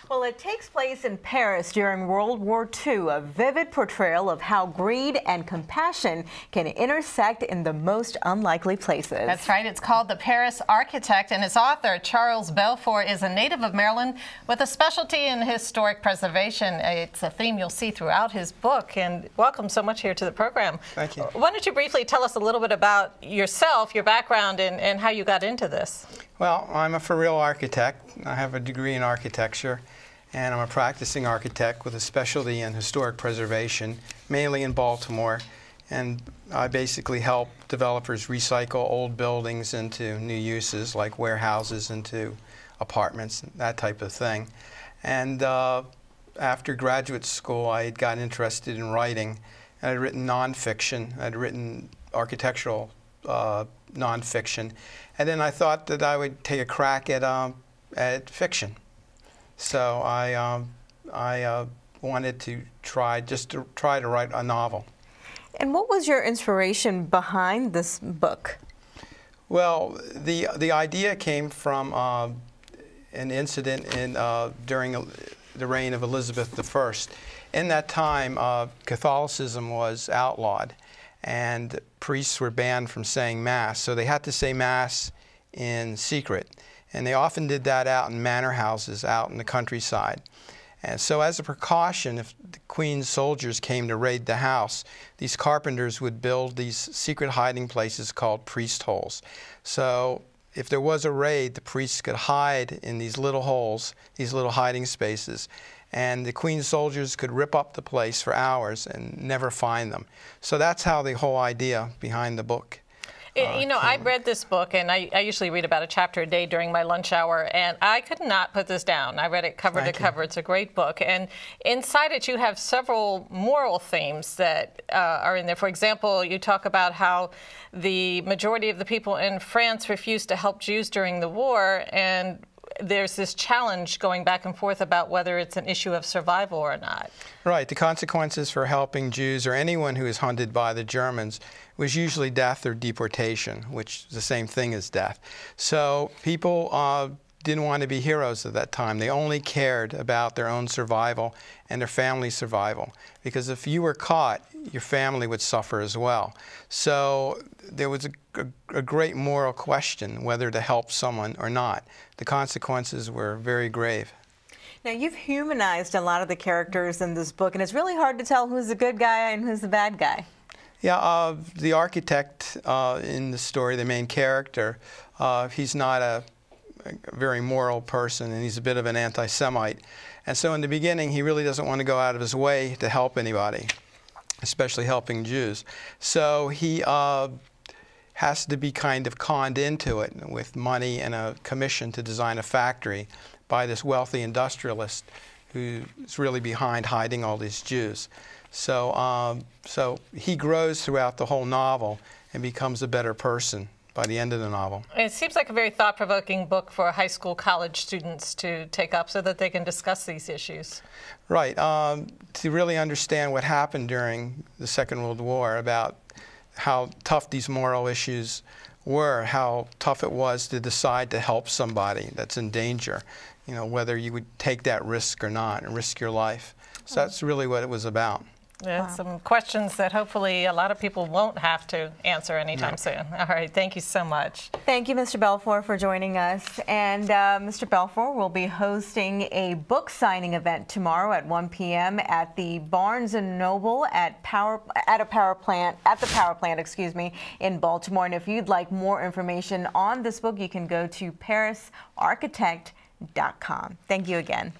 Well, it takes place in Paris during World War II, a vivid portrayal of how greed and compassion can intersect in the most unlikely places. That's right. It's called The Paris Architect, and its author, Charles Belfoure, is a native of Maryland with a specialty in historic preservation. It's a theme you'll see throughout his book. And welcome so much here to the program. Thank you. Why don't you briefly tell us a little bit about yourself, your background, and how you got into this? Well, I'm a for-real architect. I have a degree in architecture, and I'm a practicing architect with a specialty in historic preservation, mainly in Baltimore. And I basically help developers recycle old buildings into new uses, like warehouses into apartments, that type of thing. And after graduate school, I had gotten interested in writing. And I'd written nonfiction. I'd written architectural nonfiction. And then I thought that I would take a crack at fiction. So I wanted to try to write a novel. And what was your inspiration behind this book? Well, the idea came from an incident during the reign of Elizabeth I. In that time, Catholicism was outlawed, and priests were banned from saying Mass. So they had to say Mass in secret. And they often did that out in manor houses out in the countryside. And so as a precaution, if the Queen's soldiers came to raid the house, these carpenters would build these secret hiding places called priest holes. So if there was a raid, the priests could hide in these little holes, these little hiding spaces. And the Queen's soldiers could rip up the place for hours and never find them. So that's how the whole idea behind the book You know, I read this book, and I usually read about a chapter a day during my lunch hour, and I could not put this down. I read it cover to cover. It's a great book. And inside it, you have several moral themes that are in there. For example, you talk about how the majority of the people in France refused to help Jews during the war, and there's this challenge going back and forth about whether it's an issue of survival or not. Right. The consequences for helping Jews or anyone who is hunted by the Germans was usually death or deportation, which is the same thing as death. So people didn't want to be heroes at that time. They only cared about their own survival and their family's survival. Because if you were caught, your family would suffer as well. So there was a great moral question whether to help someone or not. The consequences were very grave. Now, you've humanized a lot of the characters in this book, and it's really hard to tell who's the good guy and who's the bad guy. Yeah, the architect in the story, the main character, he's not a very moral person, and he's a bit of an anti-Semite. And so in the beginning, he really doesn't want to go out of his way to help anybody, especially helping Jews. So he has to be kind of conned into it with money and a commission to design a factory by this wealthy industrialist who's really behind hiding all these Jews. So, so he grows throughout the whole novel and becomes a better person by the end of the novel. It seems like a very thought-provoking book for high school, college students to take up so that they can discuss these issues. Right. To really understand what happened during the Second World War, about how tough these moral issues were, how tough it was to decide to help somebody that's in danger, you know, whether you would take that risk or not and risk your life. So that's really what it was about. Yeah, wow. Some questions that hopefully a lot of people won't have to answer anytime soon. All right, thank you so much. Thank you, Mr. Belfoure, for joining us. And Mr. Belfoure will be hosting a book signing event tomorrow at 1 p.m. at the Barnes & Noble at the power plant, excuse me, in Baltimore. And if you'd like more information on this book, you can go to parisarchitect.com. Thank you again.